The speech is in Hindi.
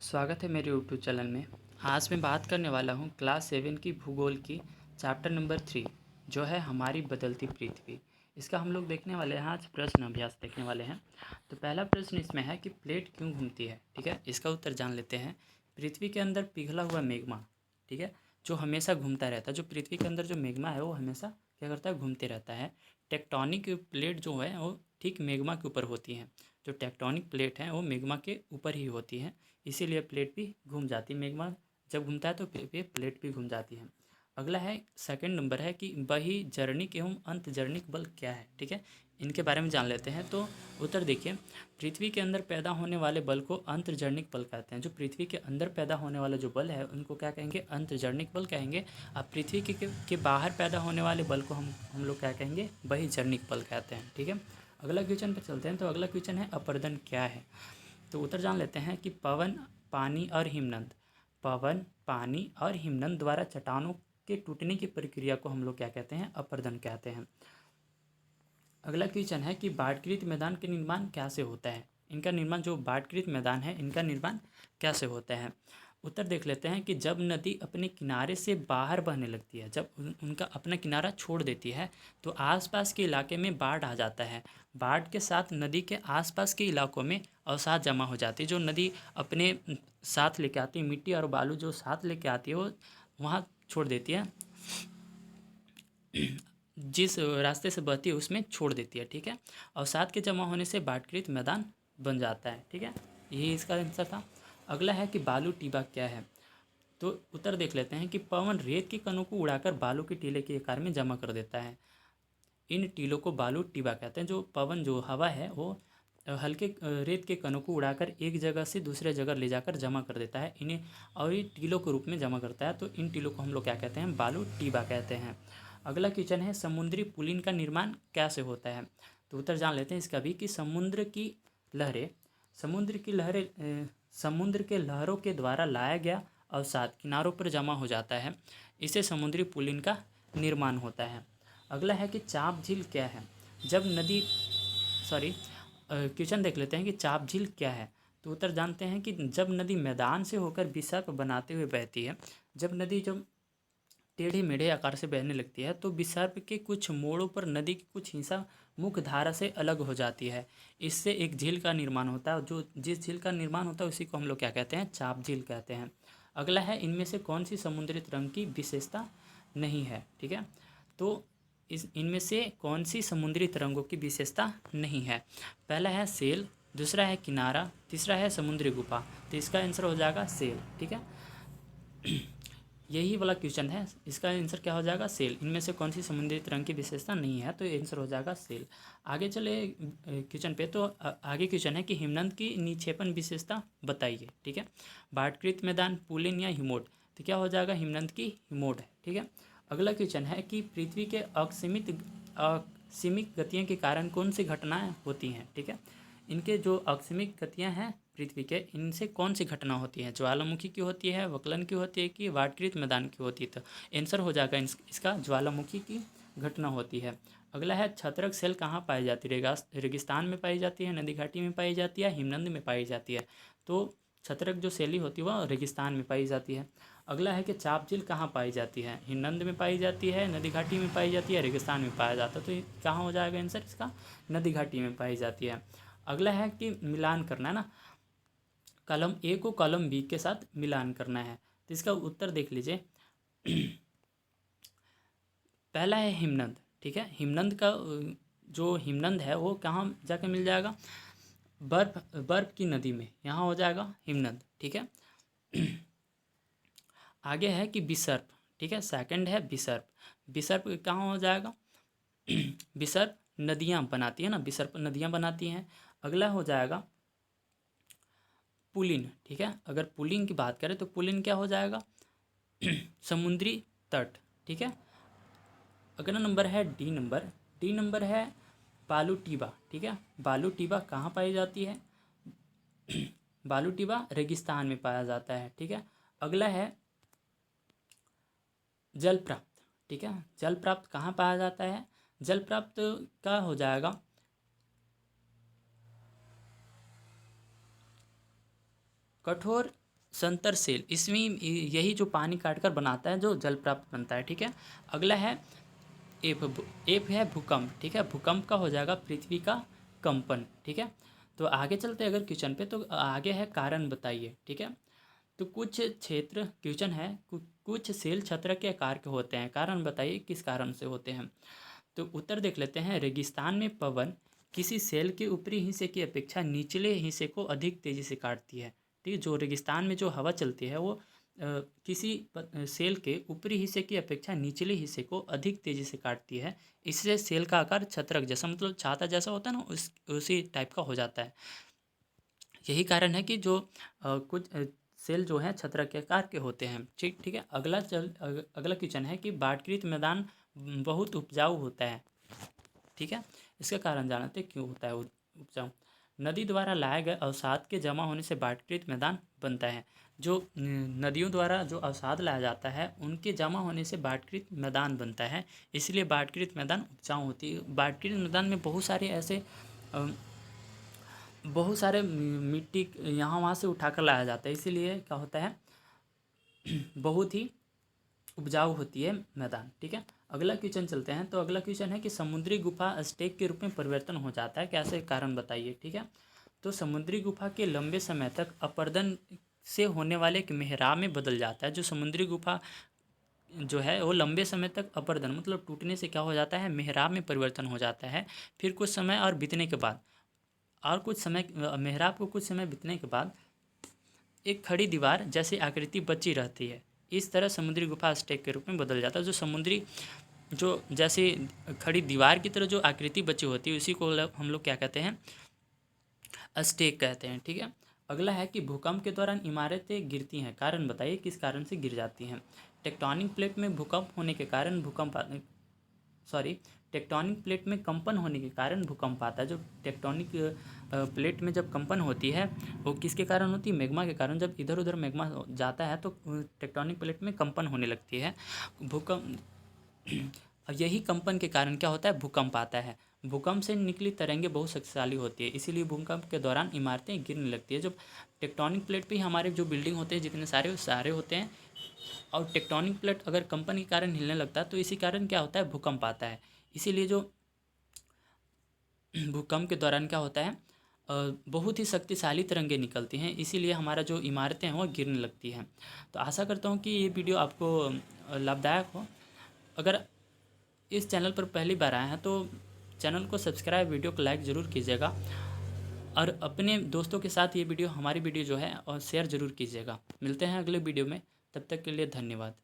स्वागत है मेरे यूट्यूब चैनल में। आज मैं बात करने वाला हूँ क्लास 7 की भूगोल की चैप्टर नंबर 3 जो है हमारी बदलती पृथ्वी। इसका हम लोग देखने वाले हैं, आज प्रश्न अभ्यास देखने वाले हैं। तो पहला प्रश्न इसमें है कि प्लेट क्यों घूमती है। ठीक है, इसका उत्तर जान लेते हैं। पृथ्वी के अंदर पिघला हुआ मैग्मा, ठीक है, जो हमेशा घूमता रहता है। जो पृथ्वी के अंदर जो मैग्मा है वो हमेशा क्या करता है, घूमते रहता है। टेक्टोनिक प्लेट जो है वो ठीक मैग्मा के ऊपर होती हैं। जो टेक्टोनिक प्लेट है वो मैग्मा के ऊपर ही होती है, इसीलिए प्लेट भी घूम जाती है। मैग्मा जब घूमता है तो प्लेट भी घूम जाती है। अगला है, सेकंड नंबर है कि बहिर्जनिक एवं अंतर्जनिक बल क्या है। ठीक है, इनके बारे में जान लेते हैं। तो उत्तर देखिए, पृथ्वी के अंदर पैदा होने वाले बल को अंतर्जनिक बल कहते हैं। जो पृथ्वी के अंदर पैदा होने वाला जो बल है उनको क्या कहेंगे, अंतर्जनिक बल कहेंगे। अब पृथ्वी के बाहर पैदा होने वाले बल को हम लोग क्या कहेंगे, बहिर्जनिक बल कहते हैं। ठीक है, अगला क्वेश्चन पर चलते हैं। तो अगला क्वेश्चन है, अपरदन क्या है। तो उत्तर जान लेते हैं कि पवन, पानी और हिमनद। पवन, पानी और हिमनद द्वारा चट्टानों के टूटने की प्रक्रिया को हम लोग क्या कहते हैं, अपरदन कहते हैं। अगला क्वेश्चन है कि बाढ़कृत मैदान के निर्माण कैसे होता है। इनका निर्माण, जो बाढ़कृत मैदान है इनका निर्माण कैसे होता है। उत्तर देख लेते हैं कि जब नदी अपने किनारे से बाहर बहने लगती है, जब उनका अपना किनारा छोड़ देती है तो आसपास के इलाके में बाढ़ आ जाता है। बाढ़ के साथ नदी के आसपास के इलाकों में अवसाद जमा हो जाती है। जो नदी अपने साथ लेके आती है, मिट्टी और बालू जो साथ लेके आती है वो वहाँ छोड़ देती है, जिस रास्ते से बहती है उसमें छोड़ देती है। ठीक है, अवसाद के जमा होने से बाढ़कृत मैदान बन जाता है। ठीक है, यही इसका आंसर था। अगला है कि बालू टीबा क्या है। तो उत्तर देख लेते हैं कि पवन रेत के कणों को उड़ाकर बालू के टीले के आकार में जमा कर देता है। इन टीलों को बालू टीबा कहते हैं। जो पवन, जो हवा है वो हल्के रेत के कणों को उड़ाकर एक जगह से दूसरे जगह ले जाकर जमा कर देता है इन्हें, और ये टीलों के रूप में जमा करता है। तो इन टीलों को हम लोग क्या कहते हैं, बालू टीबा कहते हैं। अगला क्वेश्चन है, समुद्री पुलिन का निर्माण कैसे होता है। तो उत्तर जान लेते हैं इसका भी कि लहरें समुद्र के लहरों के द्वारा लाया गया अवसाद किनारों पर जमा हो जाता है, इससे समुद्री पुलिन का निर्माण होता है। अगला है कि चाप झील क्या है। जब नदी सॉरी क्वेश्चन देख लेते हैं कि चाप झील क्या है। तो उत्तर जानते हैं कि जब नदी मैदान से होकर विसर्प बनाते हुए बहती है, जब टेढ़े मेढ़े आकार से बहने लगती है तो विसर्प के कुछ मोड़ों पर नदी की कुछ हिस्सा मुख्य धारा से अलग हो जाती है। इससे एक झील का निर्माण होता है। जो जिस झील का निर्माण होता है उसी को हम लोग क्या कहते हैं, चाप झील कहते हैं। अगला है, इनमें से कौन सी समुद्री तरंग की विशेषता नहीं है। ठीक है, तो इनमें से कौन सी समुद्री तरंगों की विशेषता नहीं है। पहला है सेल, दूसरा है किनारा, तीसरा है समुद्री गुफा। तो इसका आंसर हो जाएगा सेल। ठीक है, यही वाला क्वेश्चन है, इसका आंसर क्या हो जाएगा, सेल। इनमें से कौन सी समुद्री तरंग की विशेषता नहीं है, तो आंसर हो जाएगा सेल। आगे चले क्वेश्चन पे। तो आगे क्वेश्चन है कि हिमनद की निक्षेपण विशेषता बताइए। ठीक है, बाढ़कृत मैदान, पुलिन या हिमोड। तो क्या हो जाएगा, हिमनद की हिमोड है। ठीक है, अगला क्वेश्चन है कि पृथ्वी के असीमित गतियों के कारण कौन सी घटनाएं होती हैं। ठीक है, इनके जो अकस्मिक गतियाँ हैं पृथ्वी के, इनसे कौन सी घटना होती है, ज्वालामुखी की होती है, वक्लन की होती है कि बाढ़कृत मैदान की होती है। तो आंसर हो जाएगा इसका ज्वालामुखी की घटना होती है। अगला है, छत्रक सेल कहाँ पाई जाती है। रेगिस्तान में पाई जाती है, नदी घाटी में पाई जाती है, हिमनद में पाई जाती है। तो छत्रक जो शैली होती है वह रेगिस्तान में पाई जाती है। अगला है कि चाप झील कहाँ पाई जाती है, हिमनद में पाई जाती है, नदी घाटी में पाई जाती है, रेगिस्तान में पाया जाता है। तो कहाँ हो जाएगा आंसर इसका, नदी घाटी में पाई जाती है। अगला है कि मिलान करना है ना, कॉलम ए को कॉलम बी के साथ मिलान करना है। तो इसका उत्तर देख लीजिए। पहला है हिमनद। ठीक है, हिमनद का जो हिमनद है वो कहाँ जाके मिल जाएगा, बर्फ की नदी में, यहाँ हो जाएगा हिमनद। ठीक है, आगे है कि विसर्प। ठीक है, सेकंड है विसर्प। विसर्प कहाँ हो जाएगा, विसर्प नदियाँ बनाती है ना, विसर्प नदियाँ बनाती हैं। अगला हो जाएगा पुलिन। ठीक है, अगर पुलिन की बात करें तो पुलिन क्या हो जाएगा, समुद्री तट। ठीक है, अगला नंबर है डी नंबर है बालू टीबा। ठीक है, बालू टीबा कहाँ पाई जाती है, बालू टीबा रेगिस्तान में पाया जाता है। ठीक है, अगला है जल प्राप्त। ठीक है, जल प्राप्त कहाँ पाया जाता है, जल प्राप्त का हो जाएगा कठोर संतर सेल, इसमें यही जो पानी काटकर बनाता है जो जल प्राप्त बनता है। ठीक है, अगला है एफ है भूकंप। ठीक है, भूकंप का हो जाएगा पृथ्वी का कंपन। ठीक है, तो आगे चलते हैं अगर क्वेश्चन पे, तो आगे है कारण बताइए। ठीक है, तो कुछ क्षेत्र क्वेश्चन है कुछ सेल छत्र के आकार के होते हैं, कारण बताइए किस कारण से होते हैं। तो उत्तर देख लेते हैं। रेगिस्तान में पवन किसी सेल के ऊपरी हिस्से की अपेक्षा निचले हिस्से को अधिक तेजी से काटती है। ठीक है, जो रेगिस्तान में जो हवा चलती है वो किसी सेल के ऊपरी हिस्से की अपेक्षा निचले हिस्से को अधिक तेजी से काटती है। इससे सेल का आकार छत्रक जैसा, मतलब छाता जैसा होता है ना, उसी टाइप का हो जाता है। यही कारण है कि जो कुछ सेल जो हैं छत्रक के आकार के होते हैं। ठीक है, अगला क्वेश्चन है कि बाढ़कृत मैदान बहुत उपजाऊ होता है। ठीक है, इसका कारण जानते हैं क्यों होता है उपजाऊ। नदी द्वारा लाए गए अवसाद के जमा होने से बाढ़कृत मैदान बनता है। जो नदियों द्वारा जो अवसाद लाया जाता है उनके जमा होने से बाढ़कृत मैदान बनता है, इसलिए बाढ़कृत मैदान उपजाऊ होती है। बाढ़कृत मैदान में बहुत सारे मिट्टी यहाँ वहाँ से उठाकर लाया जाता है, इसीलिए क्या होता है बहुत ही उपजाऊ होती है मैदान। ठीक है, अगला क्वेश्चन चलते हैं। तो अगला क्वेश्चन है कि समुद्री गुफा स्टेक के रूप में परिवर्तन हो जाता है, कैसे, कारण बताइए। ठीक है, तो समुद्री गुफा के लंबे समय तक अपर्दन से होने वाले एक मेहराब में बदल जाता है। जो समुद्री गुफा जो है वो लंबे समय तक अपर्दन मतलब टूटने से क्या हो जाता है, मेहराब में परिवर्तन हो जाता है। फिर कुछ समय और बीतने के बाद मेहराब को कुछ समय बीतने के बाद एक खड़ी दीवार जैसी आकृति बची रहती है। इस तरह समुद्री गुफा स्टेक के रूप में बदल जाता है। जो जैसे खड़ी दीवार की तरह जो आकृति बची होती है उसी को हम लोग क्या कहते हैं, स्टेक कहते हैं। ठीक है, अगला है कि भूकंप के दौरान इमारतें गिरती हैं, कारण बताइए किस कारण से गिर जाती हैं। टेक्टोनिक प्लेट में भूकंप होने के कारण टेक्टोनिक प्लेट में कंपन होने के कारण भूकंप आता है। जो टेक्टोनिक प्लेट में जब कंपन होती है वो किसके कारण होती है, मैग्मा के कारण। जब इधर उधर मैग्मा जाता है तो टेक्टोनिक प्लेट में कंपन होने लगती है। भूकंप यही कंपन के कारण क्या होता है, भूकंप आता है। भूकंप से निकली तरंगें बहुत शक्तिशाली होती है, इसीलिए भूकंप के दौरान इमारतें गिरने लगती है। जब टेक्टोनिक प्लेट पे ही हमारे जो बिल्डिंग होते हैं जितने सारे होते हैं, और टेक्टोनिक प्लेट अगर कंपन के कारण हिलने लगता है तो इसी कारण क्या होता है, भूकंप आता है। इसीलिए जो भूकंप के दौरान क्या होता है, बहुत ही शक्तिशाली तरंगें निकलती हैं, इसीलिए हमारा जो इमारतें हैं वो गिरने लगती हैं। तो आशा करता हूँ कि ये वीडियो आपको लाभदायक हो। अगर इस चैनल पर पहली बार आए हैं तो चैनल को सब्सक्राइब, वीडियो को लाइक ज़रूर कीजिएगा, और अपने दोस्तों के साथ ये वीडियो, हमारी वीडियो जो है, और शेयर ज़रूर कीजिएगा। मिलते हैं अगले वीडियो में, तब तक के लिए धन्यवाद।